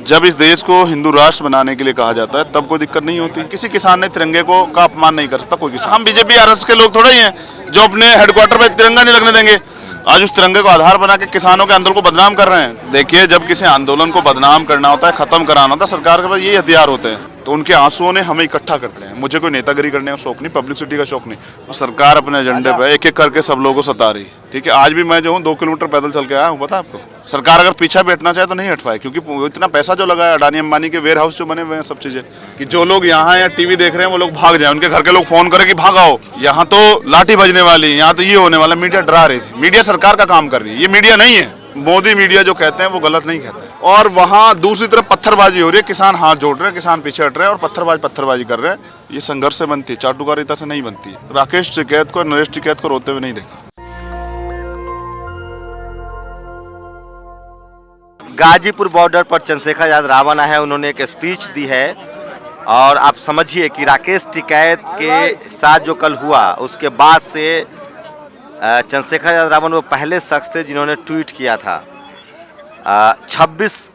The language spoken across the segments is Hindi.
जब इस देश को हिंदू राष्ट्र बनाने के लिए कहा जाता है तब कोई दिक्कत नहीं होती। किसी किसान ने तिरंगे को का अपमान नहीं कर सकता कोई किसान। हम बीजेपी आरएसएस के लोग थोड़ा ही हैं जो अपने हेडक्वार्टर पे तिरंगा नहीं लगने देंगे। आज उस तिरंगे को आधार बना के किसानों के आंदोलन को बदनाम कर रहे हैं। देखिए, जब किसी आंदोलन को बदनाम करना होता है, खत्म कराना होता है, सरकार के पास यही हथियार होते हैं। तो उनके आंसुओं ने हमें इकट्ठा करते हैं। मुझे कोई नेतागिरी करने का शौक नहीं, पब्लिसिटी का शौक नहीं। तो सरकार अपने एजेंडे पे एक एक करके सब लोगों को सता रही है। ठीक है, आज भी मैं जो हूँ 2 किलोमीटर पैदल चल के आया हूँ, पता है आपको। सरकार अगर पीछा भी हटना चाहे तो नहीं हट पाए, क्योंकि इतना पैसा जो लगा है, अडानी अंबानी के वेयर हाउस जो बने हुए हैं, सब चीजें, कि जो लोग यहाँ या टीवी देख रहे हैं वो लोग भाग जाए, उनके घर के लोग फोन करें कि भागाओ, यहाँ तो लाठी बजने वाली, यहाँ तो ये होने वाला। मीडिया डरा रही थी। मीडिया सरकार का काम कर रही है, ये मीडिया नहीं है। मोदी मीडिया जो कहते हैं वो गलत नहीं कहते हैं। और वहाँ दूसरी तरफ पत्थरबाजी हो रही है, किसान हाथ जोड़ रहे हैं, किसान पीछे हट रहे हैं और पत्थरबाजी कर रहे हैं। ये संघर्ष से बनती है, चाटुकारिता से नहीं बनती है। राकेश टिकैत को, नरेश टिकैत को रोते हुए नहीं देखा। गाजीपुर बॉर्डर पर चंद्रशेखर आजाद रावण है, उन्होंने एक स्पीच दी है और आप समझिए कि राकेश टिकैत के साथ जो कल हुआ उसके बाद से चंद्रशेखर आजाद रावण वो पहले शख्स थे जिन्होंने ट्वीट किया था। 26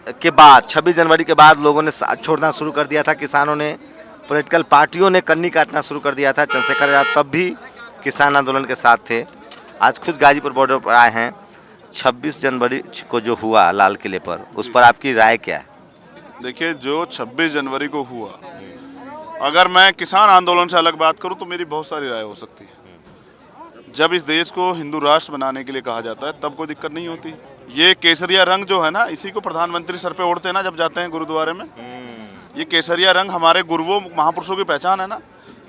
जनवरी के बाद लोगों ने साथ छोड़ना शुरू कर दिया था, किसानों ने, पॉलिटिकल पार्टियों ने कन्नी काटना शुरू कर दिया था। चंद्रशेखर आजाद तब भी किसान आंदोलन के साथ थे। आज खुद गाजीपुर बॉर्डर पर आए हैं। 26 जनवरी को जो हुआ लाल किले पर, उस पर आपकी राय क्या है? देखिए, जो 26 जनवरी को हुआ, अगर मैं किसान आंदोलन से अलग बात करूं तो मेरी बहुत सारी राय हो सकती है। जब इस देश को हिंदू राष्ट्र बनाने के लिए कहा जाता है तब कोई दिक्कत नहीं होती। ये केसरिया रंग जो है ना, इसी को प्रधानमंत्री सर पे ओढ़ते हैं ना जब जाते हैं गुरुद्वारे में। ये केसरिया रंग हमारे गुरुओं महापुरुषों की पहचान है ना,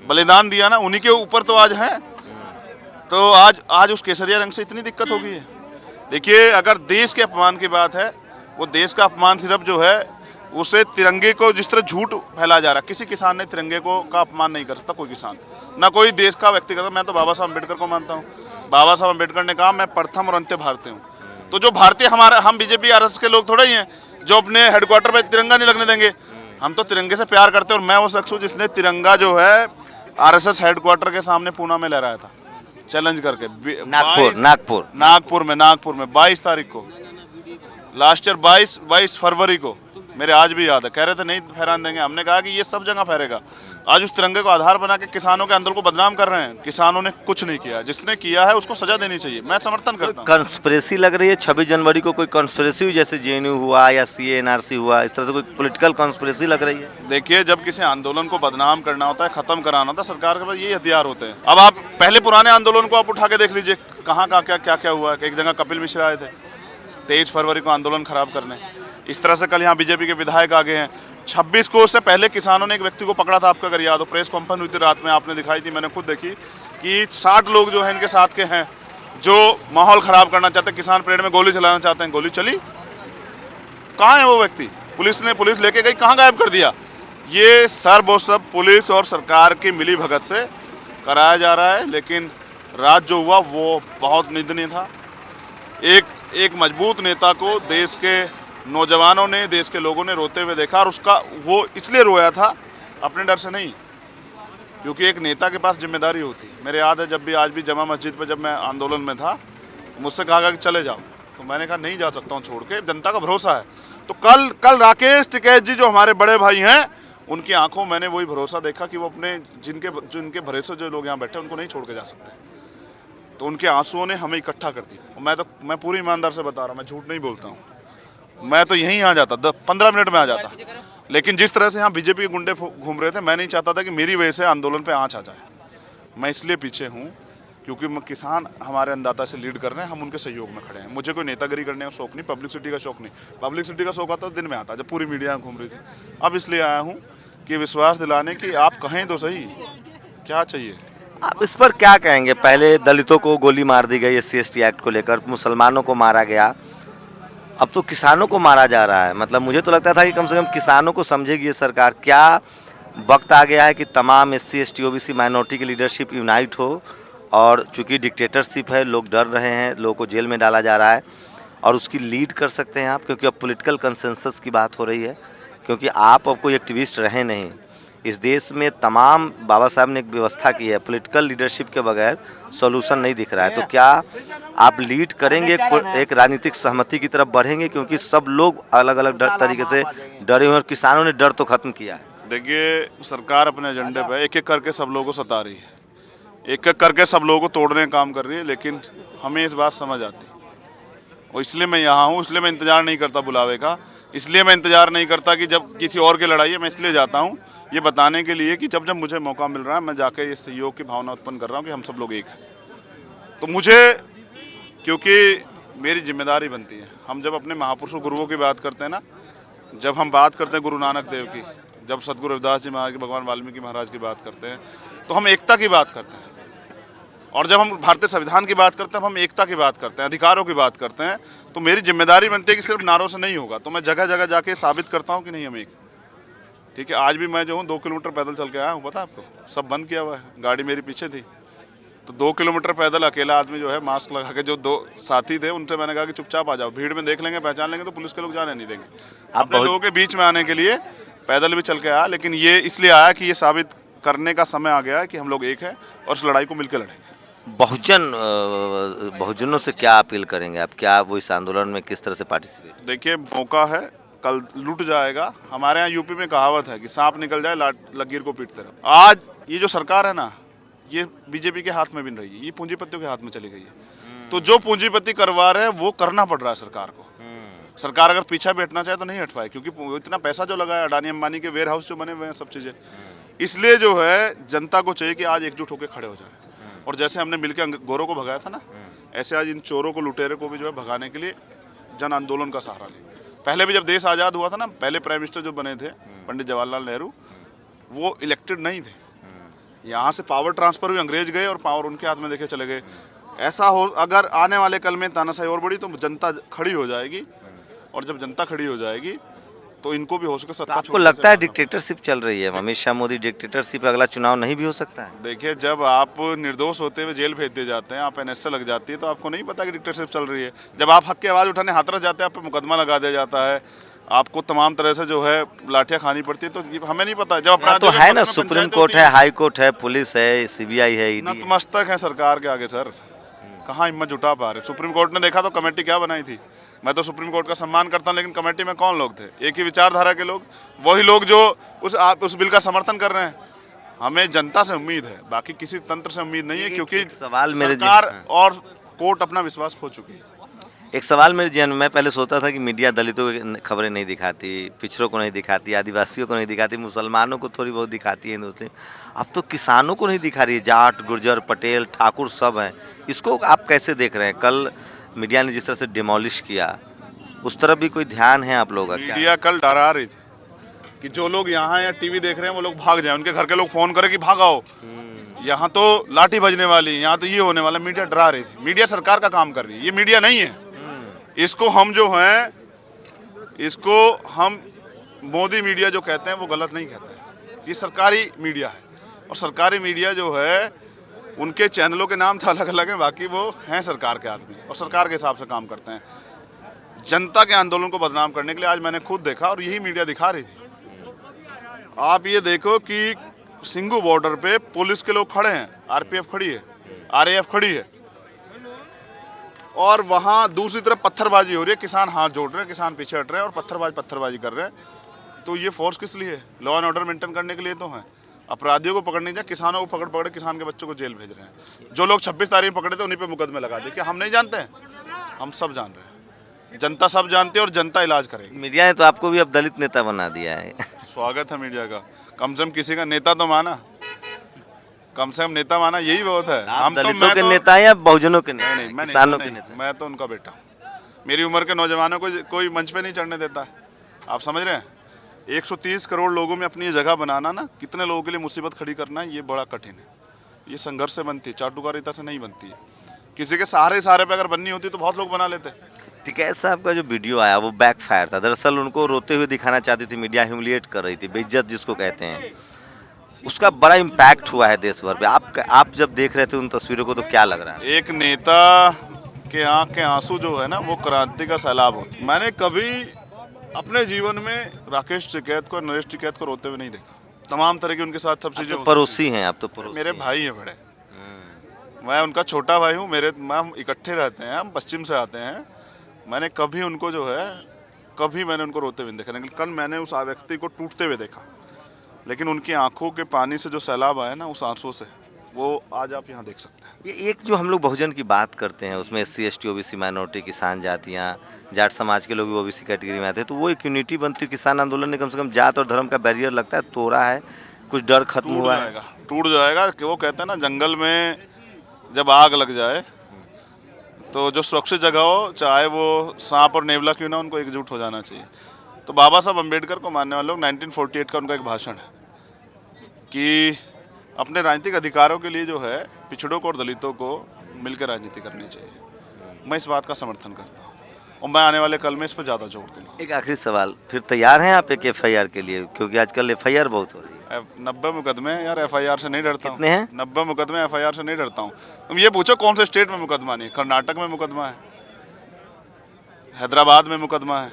बलिदान दिया ना, उन्हीं के ऊपर तो आज है। तो आज उस केसरिया रंग से इतनी दिक्कत हो गई है। देखिए, अगर देश के अपमान की बात है, वो देश का अपमान सिर्फ जो है उसे तिरंगे को जिस तरह झूठ फैलाया जा रहा है, किसी किसान ने तिरंगे को का अपमान नहीं कर सकता कोई किसान, ना कोई देश का व्यक्ति करता। मैं तो बाबा साहब अम्बेडकर को मानता हूँ। बाबा साहब अम्बेडकर ने कहा, मैं प्रथम और अंत्य भारतीय हूँ। तो जो भारतीय हम बीजेपी आरएसएस के लोग थोड़ा ही हैं जो अपने हेडक्वार्टर पे तिरंगा नहीं लगने देंगे। हम तो तिरंगे से प्यार करते हैं। और मैं वो शख्स हूँ जिसने तिरंगा जो है आरएसएस हेडक्वार्टर के सामने पूना में लहराया था, चैलेंज करके। नागपुर में 22 तारीख को, लास्ट ईयर 22 फरवरी को, मेरे आज भी याद है। कह रहे थे नहीं फहरान देंगे, हमने कहा कि ये सब जगह फहरेगा। आज उस तिरंगे को आधार बना के किसानों के आंदोलन को बदनाम कर रहे हैं। किसानों ने कुछ नहीं किया, जिसने किया है उसको सजा देनी चाहिए। मैं समर्थन करता हूं। कंस्पिरेसी लग रही है 26 जनवरी को, कोई कंस्पिरेसी हुई, जैसे जेएनयू हुआ या सीए एनआरसी हुआ, इस तरह से कोई पॉलिटिकल कंस्पिरेसी लग रही है? देखिए, जब किसी आंदोलन को बदनाम करना होता है, खत्म कराना होता है, सरकार के पास यही हथियार होते हैं। अब आप पहले पुराने आंदोलन को आप उठा के देख लीजिए, कहाँ क्या हुआ। एक जगह कपिल मिश्रा आए थे 23 फरवरी को आंदोलन खराब करने। इस तरह से कल यहाँ बीजेपी के विधायक आगे हैं। 26 को से पहले किसानों ने एक व्यक्ति को पकड़ा था, आपका अगर याद हो, प्रेस कॉन्फ्रेंस हुई थी रात में, आपने दिखाई थी, मैंने खुद देखी, कि 60 लोग जो है इनके साथ के हैं जो माहौल खराब करना चाहते हैं, किसान परेड में गोली चलाना चाहते हैं। गोली चली, कहाँ है वो व्यक्ति? पुलिस लेके गई, कहाँ गायब कर दिया? ये सब पुलिस और सरकार की मिली भगत से कराया जा रहा है। लेकिन रात जो हुआ वो बहुत निंदनीय था। एक मजबूत नेता को देश के नौजवानों ने, देश के लोगों ने रोते हुए देखा। और उसका वो इसलिए रोया था अपने डर से नहीं, क्योंकि एक नेता के पास जिम्मेदारी होती है। मेरे याद है जब भी, आज भी जमा मस्जिद पर जब मैं आंदोलन में था, मुझसे कहा कि चले जाओ, तो मैंने कहा नहीं जा सकता हूँ छोड़ के, जनता का भरोसा है। तो कल राकेश टिकैत जी जो हमारे बड़े भाई हैं, उनकी आंखों मैंने वही भरोसा देखा कि वो अपने जिनके भरोसे जो लोग यहाँ बैठे उनको नहीं छोड़ के जा सकते। तो उनके आंसुओं ने हमें इकट्ठा कर दिया। मैं पूरी ईमानदार से बता रहा हूँ, मैं झूठ नहीं बोलता हूँ। मैं तो यहीं आ जाता, 15 मिनट में आ जाता। लेकिन जिस तरह से यहाँ बीजेपी के गुंडे घूम रहे थे, मैं नहीं चाहता था कि मेरी वजह से आंदोलन पे आँच आ जाए। मैं इसलिए पीछे हूँ क्योंकि किसान हमारे अन्नदाता से लीड कर रहे हैं, हम उनके सहयोग में खड़े हैं। मुझे कोई नेतागिरी करने का शौक नहीं, पब्लिसिटी का शौक नहीं। पब्लिसिटी का शौक आता तो दिन में आता, जब पूरी मीडिया घूम रही थी। अब इसलिए आया हूँ कि विश्वास दिलाने की आप कहें तो सही, क्या चाहिए। आप इस पर क्या कहेंगे? पहले दलितों को गोली मार दी गई SC/ST एक्ट को लेकर, मुसलमानों को मारा गया, अब तो किसानों को मारा जा रहा है। मतलब मुझे तो लगता था कि कम से कम किसानों को समझेगी ये सरकार। क्या वक्त आ गया है कि तमाम SC/ST OBC माइनॉरिटी की लीडरशिप यूनाइट हो? और चूंकि डिक्टेटरशिप है, लोग डर रहे हैं, लोगों को जेल में डाला जा रहा है, और उसकी लीड कर सकते हैं आप, क्योंकि अब पॉलिटिकल कंसेंसस की बात हो रही है। क्योंकि आप अब कोई एक्टिविस्ट रहे नहीं, इस देश में तमाम बाबा साहब ने एक व्यवस्था की है, पॉलिटिकल लीडरशिप के बगैर सॉल्यूशन नहीं दिख रहा है। तो क्या आप लीड करेंगे, एक राजनीतिक सहमति की तरफ बढ़ेंगे, क्योंकि सब लोग अलग अलग तरीके से डरे हुए और किसानों ने डर तो खत्म किया है। देखिए, सरकार अपने एजेंडे पे एक एक करके सब लोगों को सता रही है, एक एक करके सब लोगों को तोड़ने का काम कर रही है, लेकिन हमें इस बात समझ आती है और इसलिए मैं यहाँ हूँ। इसलिए मैं इंतज़ार नहीं करता बुलावे का, इसलिए मैं इंतज़ार नहीं करता कि जब किसी और की लड़ाई है। मैं इसलिए जाता हूँ ये बताने के लिए कि जब जब मुझे मौका मिल रहा है मैं जाके ये सहयोग की भावना उत्पन्न कर रहा हूँ कि हम सब लोग एक हैं। तो मुझे, क्योंकि मेरी जिम्मेदारी बनती है, हम जब अपने महापुरुषों गुरुओं की बात करते हैं ना, जब हम बात करते हैं गुरु नानक देव की, जब सदगुरु रविदास जी महाराज की, भगवान वाल्मीकि महाराज की बात करते हैं, तो हम एकता की बात करते हैं। और जब हम भारतीय संविधान की बात करते हैं, हम एकता की बात करते हैं, अधिकारों की बात करते हैं। तो मेरी जिम्मेदारी बनती है कि सिर्फ नारों से नहीं होगा, तो मैं जगह जगह जाके साबित करता हूँ कि नहीं हम एक। ठीक है, आज भी मैं जो हूँ 2 किलोमीटर पैदल चल के आया हूँ, पता आपको, सब बंद किया हुआ है, गाड़ी मेरी पीछे थी। तो 2 किलोमीटर पैदल अकेला आदमी जो है मास्क लगा के, जो 2 साथी थे उनसे मैंने कहा कि चुपचाप आ जाओ, भीड़ में देख लेंगे, पहचान लेंगे तो पुलिस के लोग जाने नहीं देंगे। अपने लोगों के बीच में आने के लिए पैदल भी चल के आया, लेकिन ये इसलिए आया कि ये साबित करने का समय आ गया है कि हम लोग एक हैं और इस लड़ाई को मिलकर लड़ेंगे। बहुजनों से क्या अपील करेंगे आप, क्या वो इस आंदोलन में किस तरह से पार्टिसिपेट? देखिए, मौका है, कल लूट जाएगा। हमारे यहाँ यूपी में कहावत है कि सांप निकल जाए लकीर को पीटते रहो। आज ये जो सरकार है ना, ये बीजेपी के हाथ में भी नहीं रही है, ये पूंजीपतियों के हाथ में चली गई है। तो जो पूंजीपति करवा रहे हैं वो करना पड़ रहा है सरकार को। सरकार अगर पीछा भी हटना चाहे तो नहीं हट पाए, क्योंकि इतना पैसा जो लगा है, अडानी अंबानी के वेयर हाउस जो बने हुए हैं, सब चीज़ें। इसलिए जो है जनता को चाहिए कि आज एकजुट होकर खड़े हो जाए। और जैसे हमने मिलकर गोरों को भगाया था ना, ऐसे आज इन चोरों को, लुटेरे को भी जो है भगाने के लिए जन आंदोलन का सहारा लें। पहले भी जब देश आज़ाद हुआ था ना, पहले प्राइम मिनिस्टर जो बने थे पंडित जवाहरलाल नेहरू, वो इलेक्टेड नहीं थे। यहाँ से पावर ट्रांसफर हुई, अंग्रेज गए और पावर उनके हाथ में देखे चले गए। ऐसा हो, अगर आने वाले कल में तानाशाही और बड़ी, तो जनता खड़ी हो जाएगी, और जब जनता खड़ी हो जाएगी तो इनको भी हो सके सत्ता। आपको लगता है डिक्टेटरशिप चल रही है, अमित शाह मोदी डिक्टेटरशिप, अगला चुनाव नहीं भी हो सकता है? देखिए, जब आप निर्दोष होते हुए जेल भेज दिए जाते हैं, आप एनएसए लग जाती है, तो आपको नहीं पता कि डिक्टेटरशिप चल रही है। जब आप हक की आवाज़ उठाने हाथरस जाते हैं, आप पे मुकदमा लगा दिया जाता है, आपको तमाम तरह से जो है लाठियाँ खानी पड़ती है, तो हमें नहीं पता। जब अपराध तो है ना, सुप्रीम कोर्ट है, हाई कोर्ट है, पुलिस है, सीबीआई है, ईडी। नतमस्तक है सरकार के आगे सर, कहाँ हिम्मत जुटा पा रहे। सुप्रीम कोर्ट ने देखा तो कमेटी क्या बनाई थी। मैं तो सुप्रीम कोर्ट का सम्मान करता हूँ, लेकिन कमेटी में कौन लोग थे? एक ही विचारधारा के लोग, वही लोग जो उस बिल का समर्थन कर रहे हैं। हमें जनता से उम्मीद है, बाकी किसी तंत्र से उम्मीद नहीं है, क्योंकि सवाल मेरे सरकार और कोर्ट अपना विश्वास खो चुकी है। एक सवाल मेरे जीवन में, मैं पहले सोचता था कि मीडिया दलितों की खबरें नहीं दिखाती, पिछड़ों को नहीं दिखाती, आदिवासियों को नहीं दिखाती, मुसलमानों को थोड़ी बहुत दिखाती है, मुस्लिम। अब तो किसानों को नहीं दिखा रही है, जाट, गुर्जर, पटेल, ठाकुर सब हैं। इसको आप कैसे देख रहे हैं? कल मीडिया ने जिस तरह से डिमोलिश किया, उस तरफ भी कोई ध्यान है आप लोगों का? मीडिया कल डरा रही थी कि जो लोग यहाँ या टीवी देख रहे हैं वो लोग भाग जाएं, उनके घर के लोग फोन करें कि भागाओ, यहाँ तो लाठी बजने वाली, यहाँ तो ये होने वाला। मीडिया डरा रही थी। मीडिया सरकार का काम कर रही है, ये मीडिया नहीं है। इसको हम जो हैं, इसको हम मोदी मीडिया जो कहते हैं वो गलत नहीं कहते हैं, ये सरकारी मीडिया है। और सरकारी मीडिया जो है, उनके चैनलों के नाम तो अलग अलग हैं, बाकी वो हैं सरकार के आदमी और सरकार के हिसाब से काम करते हैं। जनता के आंदोलन को बदनाम करने के लिए आज मैंने खुद देखा, और यही मीडिया दिखा रही थी। आप ये देखो कि सिंघू बॉर्डर पे पुलिस के लोग खड़े हैं, आरपीएफ खड़ी है, आरएएफ खड़ी है, और वहाँ दूसरी तरफ पत्थरबाजी हो रही है। किसान हाथ जोड़ रहे हैं, किसान पीछे हट रहे हैं और पत्थरबाजी कर रहे हैं। तो ये फोर्स किस लिए है? लॉ एंड ऑर्डर मेंटेन करने के लिए तो है। अपराधियों को पकड़ने जाए, किसानों को पकड़ किसान के बच्चों को जेल भेज रहे हैं। जो लोग 26 तारीख पकड़े थे उन्हीं पे मुकदमे लगा दिए। क्या हम नहीं जानते हैं? हम सब जान रहे हैं, जनता सब जानती है और जनता इलाज करेगी। मीडिया ने तो आपको भी अब दलित नेता बना दिया है। स्वागत है मीडिया का, कम से कम किसी का नेता तो माना, कम से कम नेता माना, यही बहुत है। हम दलितों के नेता या बहुजनों के नेता? नहीं, किसानों के नेता। मैं तो उनका बेटा हूँ। मेरी उम्र के नौजवानों को कोई मंच पे नहीं चढ़ने देता है। आप समझ रहे हैं? 130 करोड़ लोगों में अपनी ये जगह बनाना ना, कितने लोगों के लिए मुसीबत खड़ी करना है, ये बड़ा कठिन है। ये संघर्ष से बनती है, चाटुकारिता से नहीं बनती है। किसी के सहारे पे अगर बननी होती तो बहुत लोग बना लेते। टिकैत साहब का जो वीडियो आया वो बैकफायर था। दरअसल उनको रोते हुए दिखाना चाहती थी, मीडिया ह्यूमिलिएट कर रही थी, बेइज्जत जिसको कहते हैं। उसका बड़ा इम्पैक्ट हुआ है देश भर पे। आप जब देख रहे थे उन तस्वीरों को तो क्या लग रहा है? एक नेता के आँख के आंसू जो है ना, वो क्रांति का सैलाब होता। मैंने कभी अपने जीवन में राकेश टिकैत को, नरेश टिकैत को रोते हुए नहीं देखा। तमाम तरह की उनके साथ सब चीज़ें तो पड़ोसी हैं आप, तो पड़ोसी मेरे हैं। भाई हैं बड़े, मैं उनका छोटा भाई हूँ। हम इकट्ठे रहते हैं, हम पश्चिम से आते हैं। मैंने कभी उनको जो है, कभी मैंने उनको रोते हुए नहीं देखा, लेकिन कल मैंने उस व्यक्ति को टूटते हुए देखा। लेकिन उनकी आंखों के पानी से जो सैलाब आया ना, उस आंसू से, वो आज आप यहाँ देख सकते हैं। ये एक जो हम लोग बहुजन की बात करते हैं उसमें SC ST OBC माइनॉरिटी किसान जातियाँ, जाट समाज के लोग भी OBC कैटेगरी में आते हैं, तो वो एक यूनिटी बनती है। किसान आंदोलन ने कम से कम जात और धर्म का बैरियर लगता है तोड़ा है, कुछ डर खत्म हुआ है। टूट जाएगा कि वो कहते हैं ना, जंगल में जब आग लग जाए तो जो सुरक्षित जगह हो, चाहे वो सांप और नेवला क्यों ना, उनको एकजुट हो जाना चाहिए। तो बाबा साहब अम्बेडकर को मानने वाले लोग, 1948 का उनका एक भाषण है कि अपने राजनीतिक अधिकारों के लिए जो है पिछड़ों को और दलितों को मिलकर राजनीति करनी चाहिए। मैं इस बात का समर्थन करता हूँ और मैं आने वाले कल में इस पर ज़्यादा जोर दूंगा। एक आखिरी सवाल, फिर तैयार हैं आप एक FIR के लिए, क्योंकि आजकल FIR बहुत हो रही है। 90 मुकदमे हैं यार, FIR से नहीं डरता हूँ। कितने हैं? 90 मुकदमे, FIR से नहीं डरता हूँ। तुम ये पूछो कौन से स्टेट में मुकदमा नहीं है? कर्नाटक में मुकदमा है, हैदराबाद में मुकदमा है,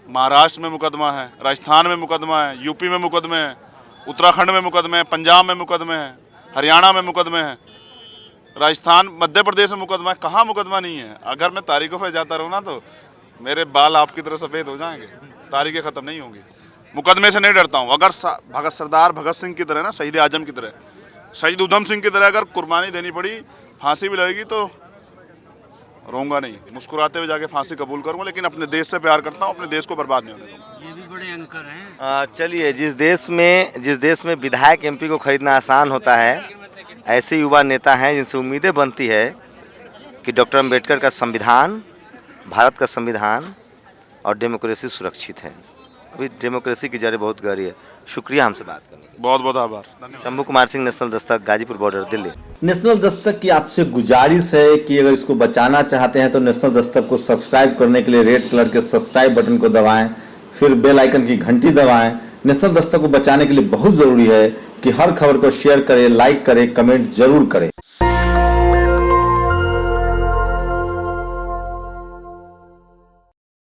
महाराष्ट्र में मुकदमा है, राजस्थान में मुकदमा है, यूपी में मुकदमे हैं, उत्तराखंड में मुकदमे हैं, पंजाब में मुकदमे हैं, हरियाणा में मुकदमे हैं, राजस्थान, मध्य प्रदेश में मुकदमा है। कहाँ मुकदमा नहीं है? अगर मैं तारीखों पे जाता रहूँ ना तो मेरे बाल आपकी तरह सफ़ेद हो जाएंगे, तारीखें ख़त्म नहीं होंगी। मुकदमे से नहीं डरता हूँ। अगर सरदार भगत सिंह की तरह ना, शहीद आजम की तरह, शहीद उधम सिंह की तरह अगर कुर्बानी देनी पड़ी, फांसी भी लगेगी तो रोऊंगा नहीं, मुस्कुराते हुए जाके फांसी कबूल करूँगा। लेकिन अपने देश से प्यार करता हूँ, अपने देश को बर्बाद नहीं होने दूँगा। ये भी बड़े एंकर हैं। चलिए, जिस देश में विधायक MP को खरीदना आसान होता है, ऐसे युवा नेता हैं जिनसे उम्मीदें बनती है कि डॉक्टर अम्बेडकर का संविधान, भारत का संविधान और डेमोक्रेसी सुरक्षित है। अभी डेमोक्रेसी की जड़ें बहुत गहरी है। शुक्रिया हमसे बात करने के लिए। बहुत बहुत आभार, धन्यवाद। Shambhu Kumar Singh, national Dastak, Ghazipur border, Delhi. National Dastak की आपसे गुजारिश है कि अगर इसको बचाना चाहते हैं तो नेशनल दस्तक को सब्सक्राइब करने के लिए रेड कलर के सब्सक्राइब बटन को दबाएं, फिर बेल आइकन की घंटी दबाएं। नेशनल दस्तक को बचाने के लिए बहुत जरूरी है कि हर खबर को शेयर करें, लाइक करें, कमेंट जरूर करें।